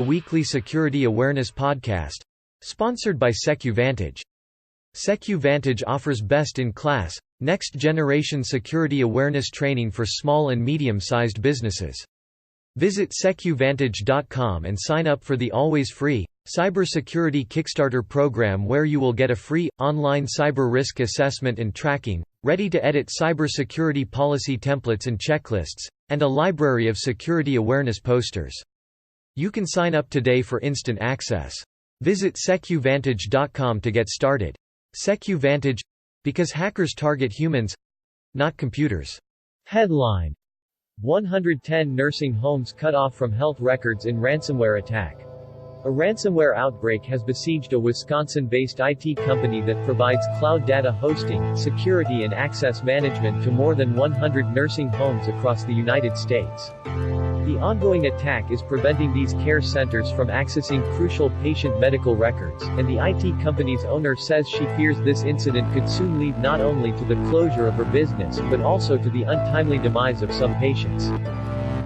Weekly Security Awareness Podcast. Sponsored by SecuVantage. SecuVantage offers best-in-class, next-generation security awareness training for small and medium-sized businesses. Visit SecuVantage.com and sign up for the always-free Cybersecurity Kickstarter program, where you will get a free, online cyber risk assessment and tracking, ready-to-edit cybersecurity policy templates and checklists, and a library of security awareness posters. You can sign up today for instant access. Visit SecuVantage.com to get started. SecuVantage – because hackers target humans, not computers. Headline: 110 nursing homes cut off from health records in ransomware attack. A ransomware outbreak has besieged a Wisconsin-based IT company that provides cloud data hosting, security and access management to more than 100 nursing homes across the United States. The ongoing attack is preventing these care centers from accessing crucial patient medical records, and the IT company's owner says she fears this incident could soon lead not only to the closure of her business, but also to the untimely demise of some patients.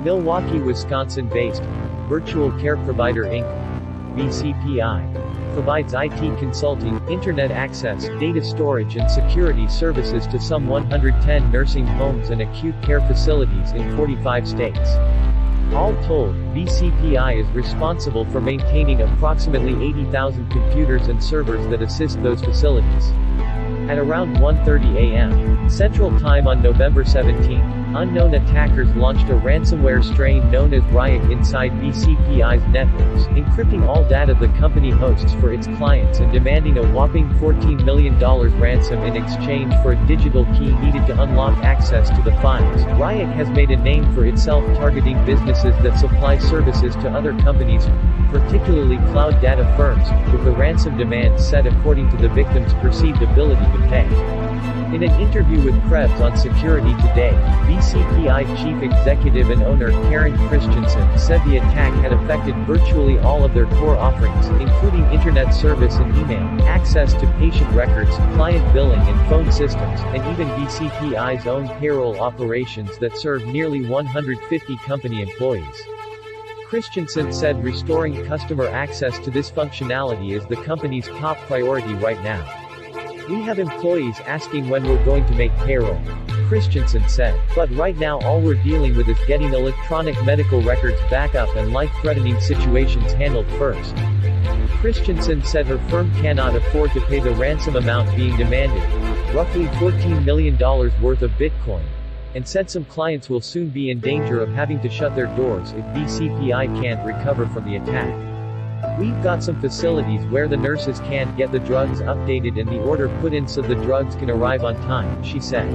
Milwaukee, Wisconsin-based Virtual Care Provider Inc. VCPI provides IT consulting, internet access, data storage and security services to some 110 nursing homes and acute care facilities in 45 states. All told, VCPI is responsible for maintaining approximately 80,000 computers and servers that assist those facilities. At around 1:30 a.m. Central Time on November 17, unknown attackers launched a ransomware strain known as Ryuk inside VCPI's networks, encrypting all data the company hosts for its clients and demanding a whopping $14 million ransom in exchange for a digital key needed to unlock access to the files. Ryuk has made a name for itself targeting businesses that supply services to other companies, particularly cloud data firms, with the ransom demands set according to the victim's perceived ability to pay. In an interview with Krebs on Security Today, VCPI chief executive and owner Karen Christensen said the attack had affected virtually all of their core offerings, including internet service and email, access to patient records, client billing and phone systems, and even VCPI's own payroll operations that serve nearly 150 company employees. Christensen said restoring customer access to this functionality is the company's top priority right now. "We have employees asking when we're going to make payroll," Christensen said. "But right now all we're dealing with is getting electronic medical records back up and life-threatening situations handled first." Christensen said her firm cannot afford to pay the ransom amount being demanded, roughly $14 million worth of Bitcoin, and said some clients will soon be in danger of having to shut their doors if VCPI can't recover from the attack. "We've got some facilities where the nurses can't get the drugs updated and the order put in so the drugs can arrive on time," she said.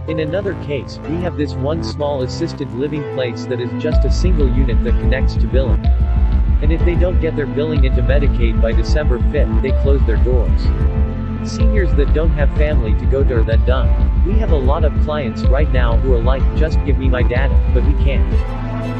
In another case, "We have this one small assisted living place that is just a single unit that connects to billing. And if they don't get their billing into Medicaid by December 5th, they close their doors. Seniors that don't have family to go to are then done. We have a lot of clients right now who are like, just give me my data, but we can't."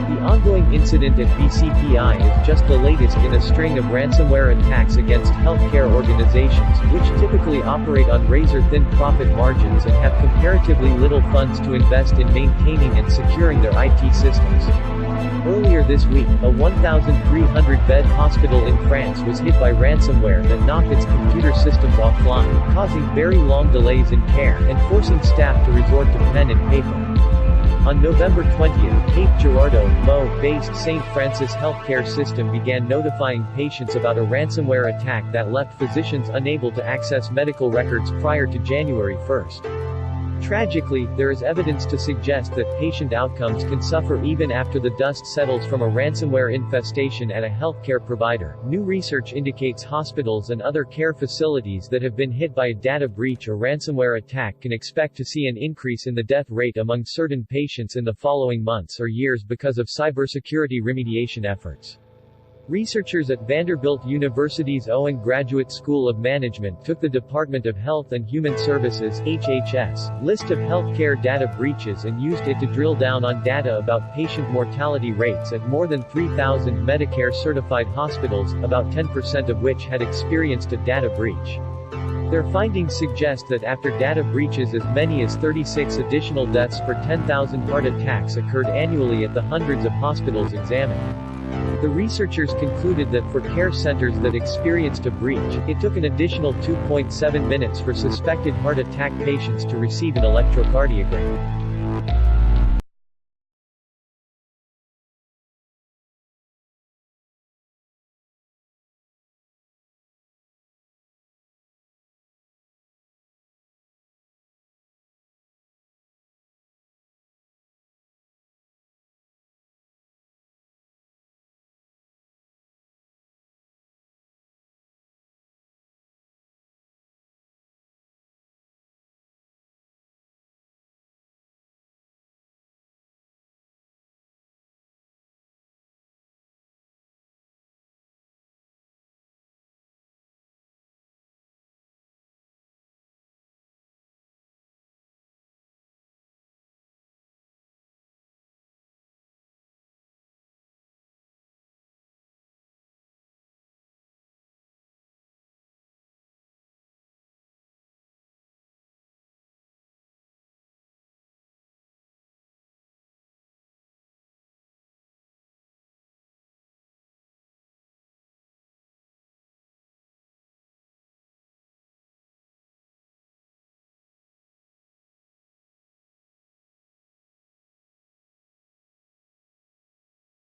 The ongoing incident at VCPI is just the latest in a string of ransomware attacks against healthcare organizations, which typically operate on razor-thin profit margins and have comparatively little funds to invest in maintaining and securing their IT systems. Earlier this week, a 1,300-bed hospital in France was hit by ransomware that knocked its computer systems offline, causing very long delays in care, and forcing staff to resort to pen and paper. On November 20th, Cape Girardeau, Mo-based St. Francis Healthcare System began notifying patients about a ransomware attack that left physicians unable to access medical records prior to January 1st. Tragically, there is evidence to suggest that patient outcomes can suffer even after the dust settles from a ransomware infestation at a healthcare provider. New research indicates hospitals and other care facilities that have been hit by a data breach or ransomware attack can expect to see an increase in the death rate among certain patients in the following months or years because of cybersecurity remediation efforts. Researchers at Vanderbilt University's Owen Graduate School of Management took the Department of Health and Human Services (HHS) list of healthcare data breaches and used it to drill down on data about patient mortality rates at more than 3,000 Medicare-certified hospitals, about 10% of which had experienced a data breach. Their findings suggest that after data breaches, as many as 36 additional deaths per 10,000 heart attacks occurred annually at the hundreds of hospitals examined. The researchers concluded that for care centers that experienced a breach, it took an additional 2.7 minutes for suspected heart attack patients to receive an electrocardiogram.